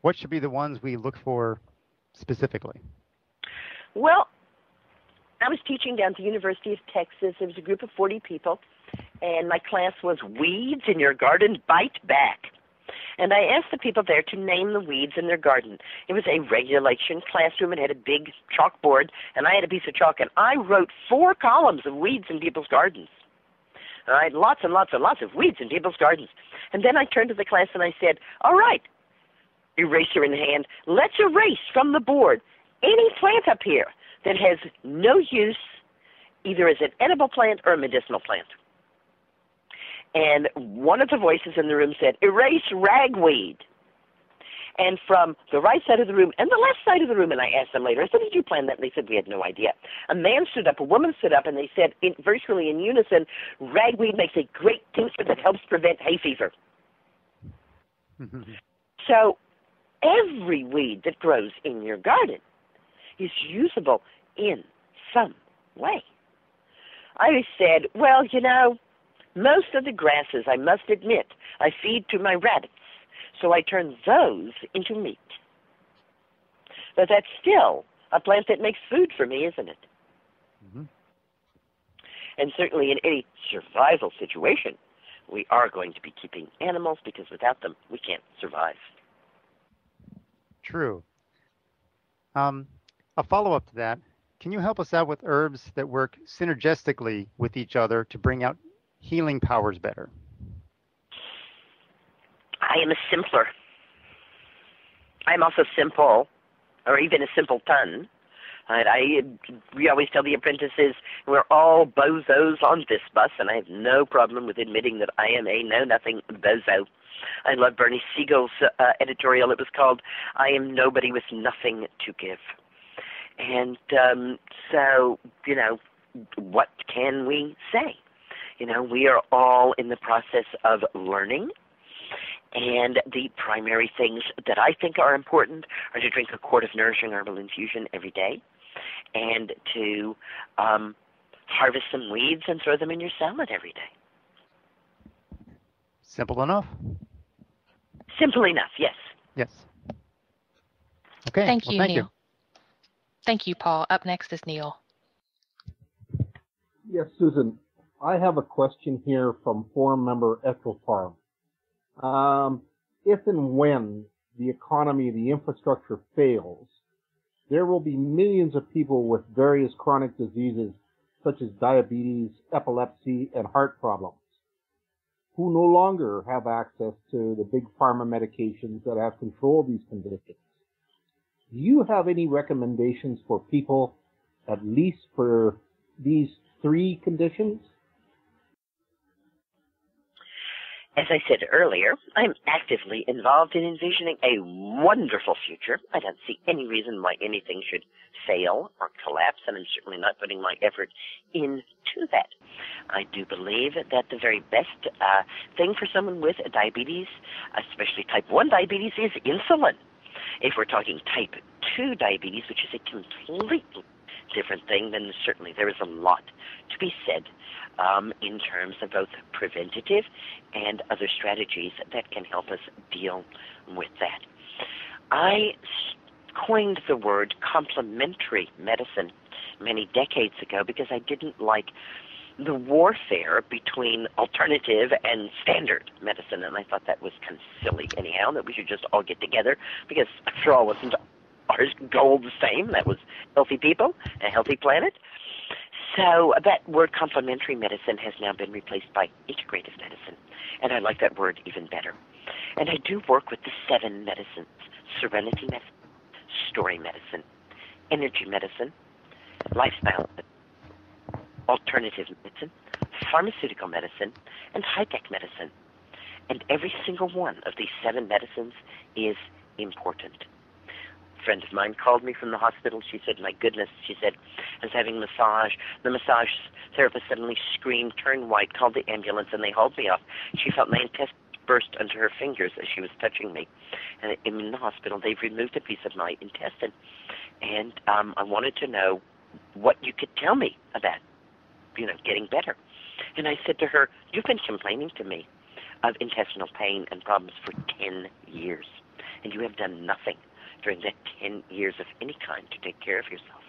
what should be the ones we look for specifically? Well, I was teaching down at the University of Texas. It was a group of 40 people, and my class was Weeds in Your Garden Bite Back. And I asked the people there to name the weeds in their garden. It was a regulation classroom. It had a big chalkboard, and I had a piece of chalk, and I wrote 4 columns of weeds in people's gardens. All right, lots and lots and lots of weeds in people's gardens. And then I turned to the class and I said, all right, eraser in hand, let's erase from the board any plant up here that has no use either as an edible plant or a medicinal plant. And one of the voices in the room said, erase ragweed. And from the right side of the room and the left side of the room, and I asked them later, I said, did you plan that? And they said, we had no idea. A man stood up, a woman stood up, and they said, virtually in unison, ragweed makes a great tincture that helps prevent hay fever. So every weed that grows in your garden is usable in some way. I said, well, you know, most of the grasses, I must admit, I feed to my rabbits, so I turn those into meat. But that's still a plant that makes food for me, isn't it? Mm-hmm. And certainly in any survival situation, we are going to be keeping animals because without them, we can't survive. True. A follow-up to that, can you help us out with herbs that work synergistically with each other to bring out healing powers better? I am a simpler. I'm also simple, or even a simpleton. We always tell the apprentices, we're all bozos on this bus, and I have no problem with admitting that I am a know-nothing bozo. I love Bernie Siegel's editorial. It was called, I am nobody with nothing to give. And so, you know, what can we say? You know, we are all in the process of learning, and the primary things that I think are important are to drink a quart of nourishing herbal infusion every day and to harvest some weeds and throw them in your salad every day. Simple enough? Simple enough, yes. Yes. Okay. Thank you, thank Neil. you. Thank you, Paul. Up next is Neil. Yes, Susan. I have a question here from forum member Ethel Farm. If and when the economy, the infrastructure fails, there will be millions of people with various chronic diseases such as diabetes, epilepsy, and heart problems who no longer have access to the big pharma medications that have controlled these conditions. Do you have any recommendations for people, at least for these 3 conditions? As I said earlier, I'm actively involved in envisioning a wonderful future. I don't see any reason why anything should fail or collapse, and I'm certainly not putting my effort into that. I do believe that the very best thing for someone with diabetes, especially type 1 diabetes, is insulin. If we're talking type 2 diabetes, which is a completely different thing, then certainly there is a lot to be said in terms of both preventative and other strategies that can help us deal with that. I coined the word complementary medicine many decades ago because I didn't like the warfare between alternative and standard medicine, and I thought that was kind of silly anyhow, that we should just all get together because, after all, wasn't our goal the same? That was healthy people, a healthy planet. So that word complementary medicine has now been replaced by integrative medicine, and I like that word even better. And I do work with the 7 medicines: serenity medicine, story medicine, energy medicine, lifestyle medicine, alternative medicine, pharmaceutical medicine, and high-tech medicine. And every single one of these 7 medicines is important. A friend of mine called me from the hospital. She said, my goodness, she said, I was having massage. The massage therapist suddenly screamed, turned white, called the ambulance, and they hauled me off. She felt my intestines burst under her fingers as she was touching me. And in the hospital, they've removed a piece of my intestine. And I wanted to know what you could tell me about, getting better. And I said to her, you've been complaining to me of intestinal pain and problems for 10 years. and you have done nothing during that 10 years of any kind to take care of yourself.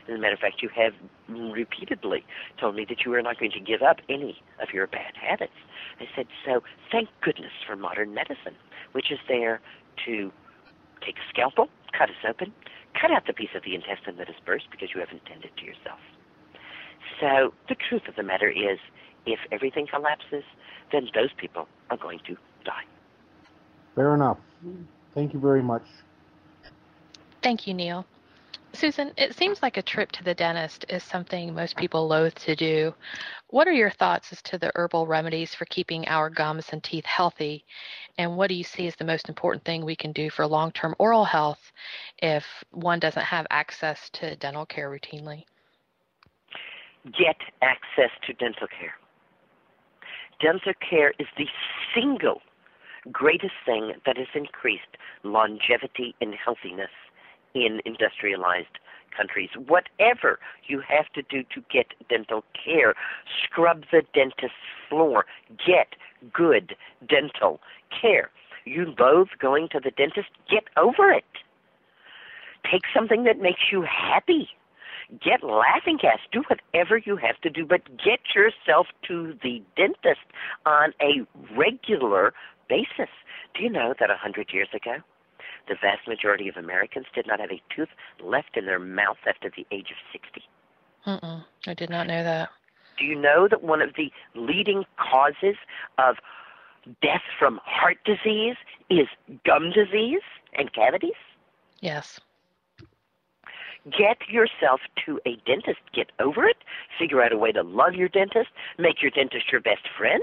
As a matter of fact, you have repeatedly told me that you are not going to give up any of your bad habits. I said, so thank goodness for modern medicine, which is there to take a scalpel, cut us open, cut out the piece of the intestine that is burst because you haven't tended to yourself. So the truth of the matter is, if everything collapses, then those people are going to die. Fair enough. Thank you very much. Thank you, Neil. Susan, it seems like a trip to the dentist is something most people loathe to do. What are your thoughts as to the herbal remedies for keeping our gums and teeth healthy? And what do you see as the most important thing we can do for long-term oral health if one doesn't have access to dental care routinely? Get access to dental care. Dental care is the single greatest thing that has increased longevity and healthiness in industrialized countries. Whatever you have to do to get dental care, scrub the dentist's floor. Get good dental care. You loathe going to the dentist? Get over it. Take something that makes you happy. Get laughing gas. Do whatever you have to do, but get yourself to the dentist on a regular basis. Do you know that 100 years ago, the vast majority of Americans did not have a tooth left in their mouth after the age of 60? I did not know that. Do you know that one of the leading causes of death from heart disease is gum disease and cavities? Yes. Get yourself to a dentist. Get over it. Figure out a way to love your dentist. Make your dentist your best friend.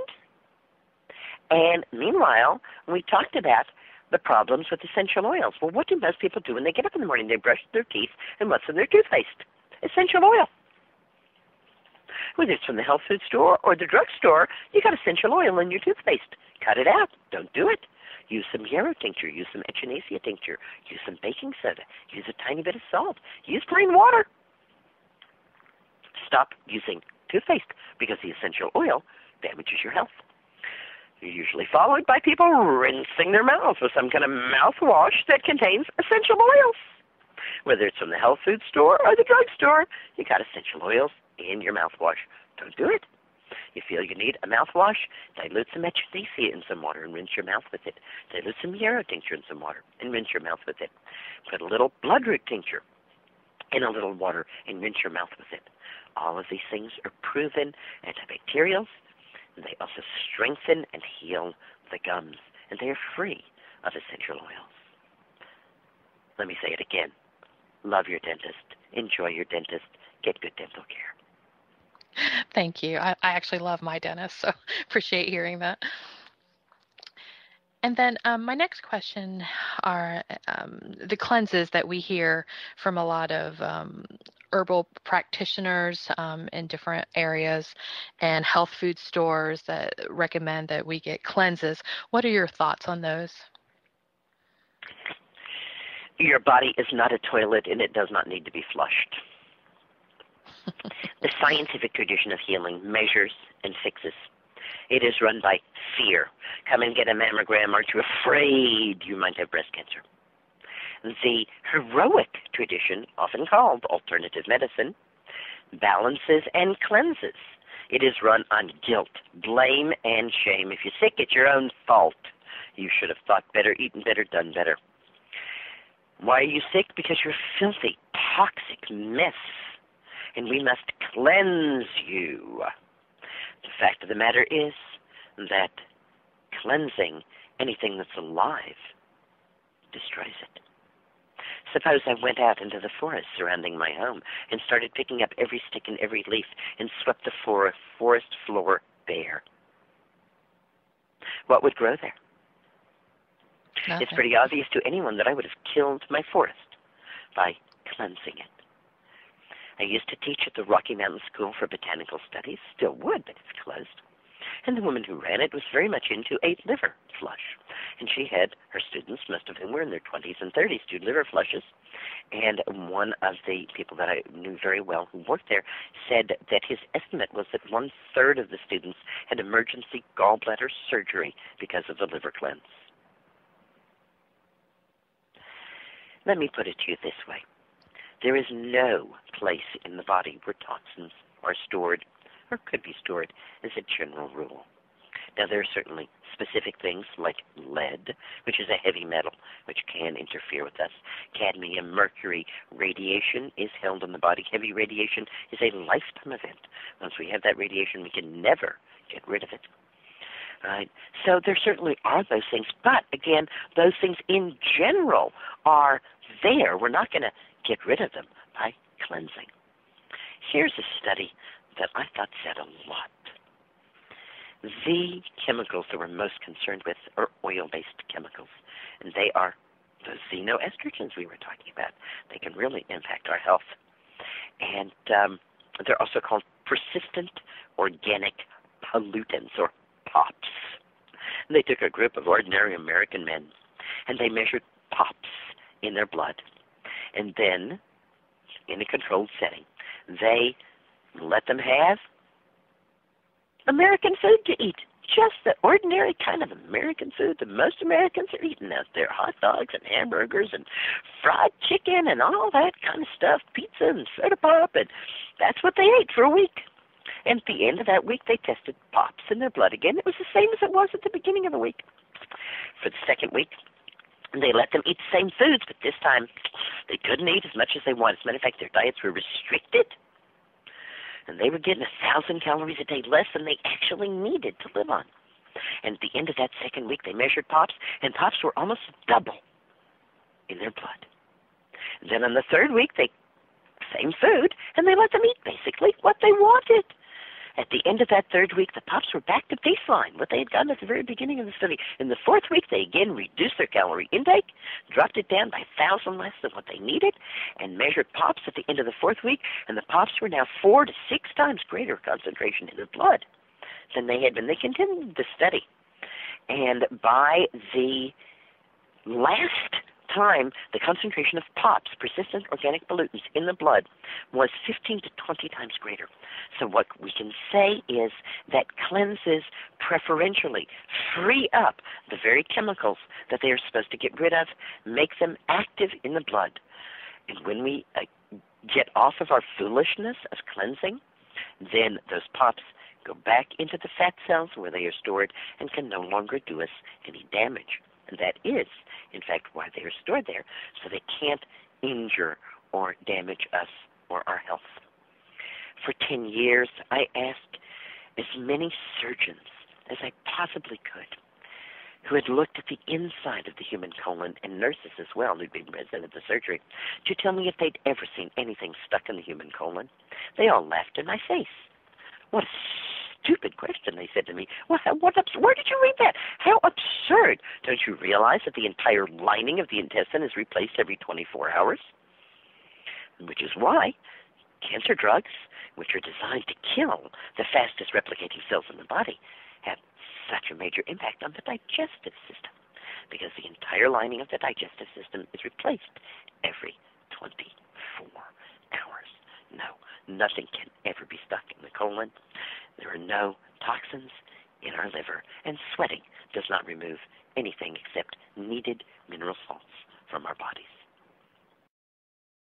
And meanwhile, we talked about the problems with essential oils. Well, what do most people do when they get up in the morning? They brush their teeth, and what's in their toothpaste? Essential oil. Whether it's from the health food store or the drugstore, you got essential oil in your toothpaste. Cut it out. Don't do it. Use some yarrow tincture. Use some echinacea tincture. Use some baking soda. Use a tiny bit of salt. Use plain water. Stop using toothpaste because the essential oil damages your health. You're usually followed by people rinsing their mouths with some kind of mouthwash that contains essential oils. Whether it's from the health food store or the drugstore, you got essential oils in your mouthwash. Don't do it. You feel you need a mouthwash, dilute some echinacea in some water and rinse your mouth with it. Dilute some yarrow tincture in some water and rinse your mouth with it. Put a little bloodroot tincture in a little water and rinse your mouth with it. All of these things are proven antibacterials. They also strengthen and heal the gums, and they are free of essential oils. Let me say it again. Love your dentist. Enjoy your dentist. Get good dental care. Thank you. I actually love my dentist, so appreciate hearing that. And then my next question are the cleanses that we hear from a lot of herbal practitioners in different areas and health food stores that recommend that we get cleanses. What are your thoughts on those? Your body is not a toilet, and it does not need to be flushed. The scientific tradition of healing measures and fixes. It is run by fear. Come and get a mammogram. Aren't you afraid you might have breast cancer? The heroic tradition, often called alternative medicine, balances and cleanses. It is run on guilt, blame, and shame. If you're sick, it's your own fault. You should have thought better, eaten better, done better. Why are you sick? Because you're a filthy, toxic mess, and we must cleanse you. The fact of the matter is that cleansing anything that's alive destroys it. Suppose I went out into the forest surrounding my home and started picking up every stick and every leaf and swept the forest floor bare. What would grow there? Nothing. It's pretty obvious to anyone that I would have killed my forest by cleansing it. I used to teach at the Rocky Mountain School for Botanical Studies, still would, but it's closed. And the woman who ran it was very much into a liver flush. And she had her students, most of whom were in their 20s and 30s, do liver flushes. And one of the people that I knew very well who worked there said that his estimate was that 1/3 of the students had emergency gallbladder surgery because of the liver cleanse. Let me put it to you this way. There is no place in the body where toxins are stored or could be stored as a general rule. Now, there are certainly specific things like lead, which is a heavy metal, which can interfere with us. Cadmium, mercury, radiation is held in the body. Heavy radiation is a lifetime event. Once we have that radiation, we can never get rid of it. Right? So there certainly are those things, but again, those things in general are there. We're not going to get rid of them by cleansing. Here's a study that I thought said a lot. The chemicals that we're most concerned with are oil-based chemicals, and they are those xenoestrogens we were talking about. They can really impact our health. And they're also called persistent organic pollutants, or POPs. And they took a group of ordinary American men, and they measured POPs in their blood. And then, in a controlled setting, they let them have American food to eat. Just the ordinary kind of American food that most Americans are eating out there. Hot dogs and hamburgers and fried chicken and all that kind of stuff. Pizza and soda pop. And that's what they ate for a week. And at the end of that week, they tested POPs in their blood again. It was the same as it was at the beginning of the week. For the second week, they let them eat the same foods, but this time they couldn't eat as much as they wanted. As a matter of fact, their diets were restricted. And they were getting 1,000 calories a day less than they actually needed to live on. And at the end of that second week, they measured POPs, and POPs were almost double in their blood. And then on the third week, same food, and they let them eat basically what they wanted. At the end of that third week, the POPs were back to baseline, what they had gotten at the very beginning of the study. In the fourth week, they again reduced their calorie intake, dropped it down by 1,000 less than what they needed, and measured POPs at the end of the fourth week, and the POPs were now 4 to 6 times greater concentration in the blood than they had been. They continued the study. And by the last time, the concentration of POPs, persistent organic pollutants, in the blood was 15 to 20 times greater. So what we can say is that cleanses preferentially free up the very chemicals that they are supposed to get rid of, make them active in the blood. And when we get off of our foolishness of cleansing, then those POPs go back into the fat cells where they are stored and can no longer do us any damage. And that is, in fact, why they are stored there, so they can't injure or damage us or our health. For 10 years, I asked as many surgeons as I possibly could who had looked at the inside of the human colon, and nurses as well who'd been present at the surgery, to tell me if they'd ever seen anything stuck in the human colon. They all laughed in my face. What a stupid question, they said to me. Where did you read that? How absurd. Don't you realize that the entire lining of the intestine is replaced every 24 hours? Which is why cancer drugs, which are designed to kill the fastest replicating cells in the body, have such a major impact on the digestive system, because the entire lining of the digestive system is replaced every 24 hours. No, nothing can ever be stuck in the colon. There are no toxins in our liver, and sweating does not remove anything except needed mineral salts from our bodies.